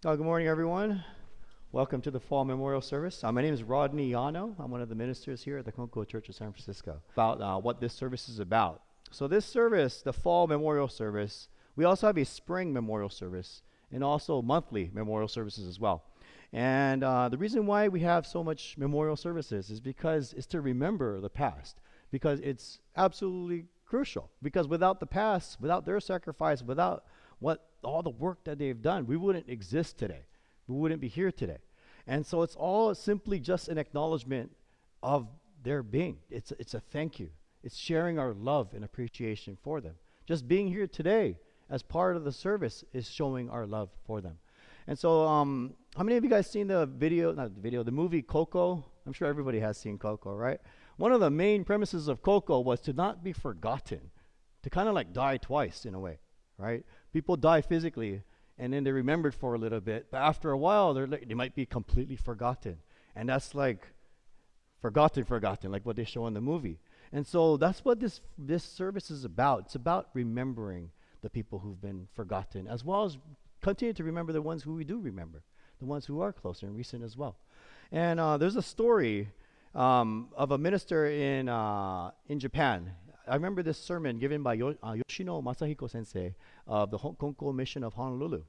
Good morning, everyone. Welcome to the Fall Memorial Service. My name is Rodney Yano. I'm one of the ministers here at the Conco Church of San Francisco. About what this service is about. So, this service, the Fall Memorial Service, we also have a Spring Memorial Service and also monthly memorial services as well. And the reason why we have so much memorial services is because it's to remember the past, because it's absolutely crucial. Because without the past, without their sacrifice, without what all the work that they've done, we wouldn't exist today. We wouldn't be here today. And so it's all simply just an acknowledgement of their being. It's a thank you. It's sharing our love and appreciation for them. Just being here today as part of the service is showing our love for them. And so, how many of you guys seen the video, not the video, the movie Coco? I'm sure everybody has seen Coco, right? One of the main premises of Coco was to not be forgotten, to kind of like die twice in a way, right? People die physically and then they're remembered for a little bit, but after a while they might be completely forgotten. And that's like forgotten, like what they show in the movie. And so that's what this service is about. It's about remembering the people who've been forgotten, as well as continue to remember the ones who we do remember, the ones who are closer and recent as well. And there's a story of a minister in Japan. I remember this sermon given by Yoshino Masahiko Sensei of the Konko Mission of Honolulu.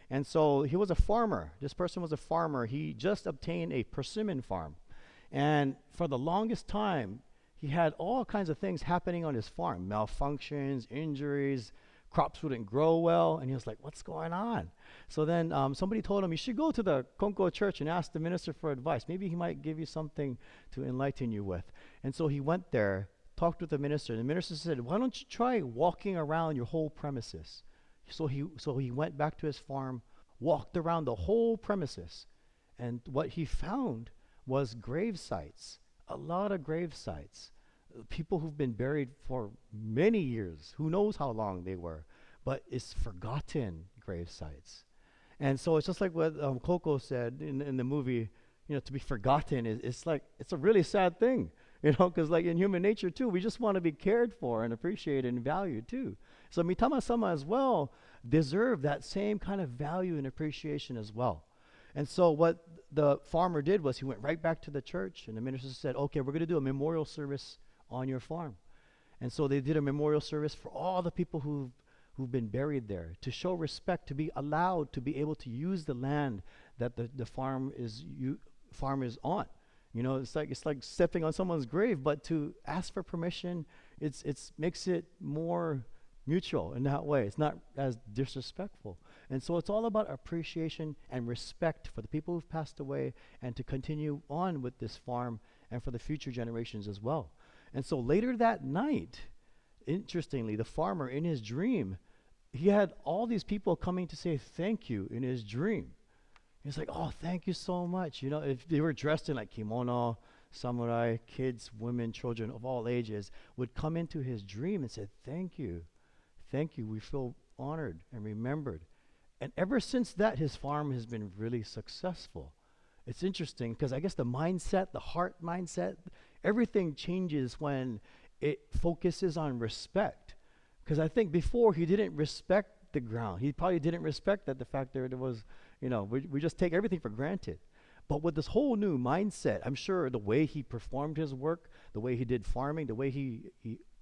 And so he was a farmer. This person was a farmer. He just obtained a persimmon farm. And for the longest time, he had all kinds of things happening on his farm, malfunctions, injuries, crops wouldn't grow well. And he was like, what's going on? So then somebody told him, you should go to the Konko church and ask the minister for advice. Maybe he might give you something to enlighten you with. And so he went there, talked with the minister. And the minister said, why don't you try walking around your whole premises? So he went back to his farm, walked around the whole premises. And what he found was grave sites, a lot of grave sites. People who've been buried for many years, who knows how long they were, but it's forgotten grave sites. And so it's just like what Coco said in the movie, to be forgotten it's like, it's a really sad thing, because like in human nature too, we just want to be cared for and appreciated and valued too. So Mitama Sama as well deserve that same kind of value and appreciation as well. And so what the farmer did was he went right back to the church, and the minister said, okay, we're going to do a memorial service on your farm. And so they did a memorial service for all the people who've been buried there, to show respect, to be allowed to be able to use the land that the farm is on. It's like stepping on someone's grave, but to ask for permission, it's makes it more mutual in that way. It's not as disrespectful. And so it's all about appreciation and respect for the people who've passed away, and to continue on with this farm and for the future generations as well. And so later that night, interestingly, the farmer in his dream, he had all these people coming to say thank you in his dream. He's like, oh, thank you so much. If they were dressed in like kimono, samurai, kids, women, children of all ages would come into his dream and say, thank you. Thank you. We feel honored and remembered. And ever since that, his farm has been really successful. It's interesting because I guess the mindset, the heart mindset, everything changes when it focuses on respect. Because I think before he didn't respect the ground. He probably didn't respect that the fact that there was, we just take everything for granted. But with this whole new mindset, I'm sure the way he performed his work, the way he did farming, the way he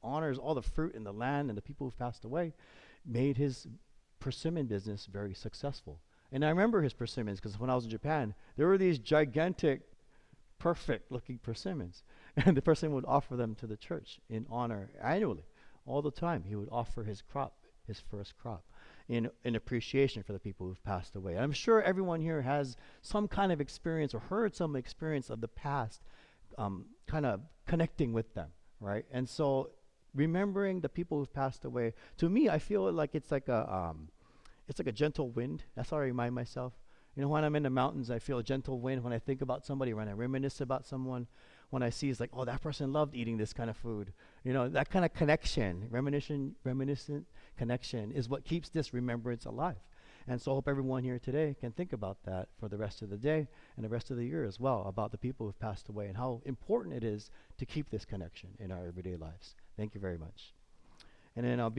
honors all the fruit in the land and the people who've passed away, made his persimmon business very successful. And I remember his persimmons because when I was in Japan, there were these gigantic, perfect looking persimmons. And the person would offer them to the church in honor annually. All the time, he would offer his crop, his first crop, in appreciation for the people who've passed away. I'm sure everyone here has some kind of experience or heard some experience of the past, kind of connecting with them, right? And so remembering the people who've passed away, to me, I feel like it's like a gentle wind. That's how I remind myself. When I'm in the mountains, I feel a gentle wind. When I think about somebody, when I reminisce about someone, when I see it's like, oh, that person loved eating this kind of food. That kind of connection, reminiscent connection is what keeps this remembrance alive. And so I hope everyone here today can think about that for the rest of the day and the rest of the year as well, about the people who've passed away and how important it is to keep this connection in our everyday lives. Thank you very much. And then I'll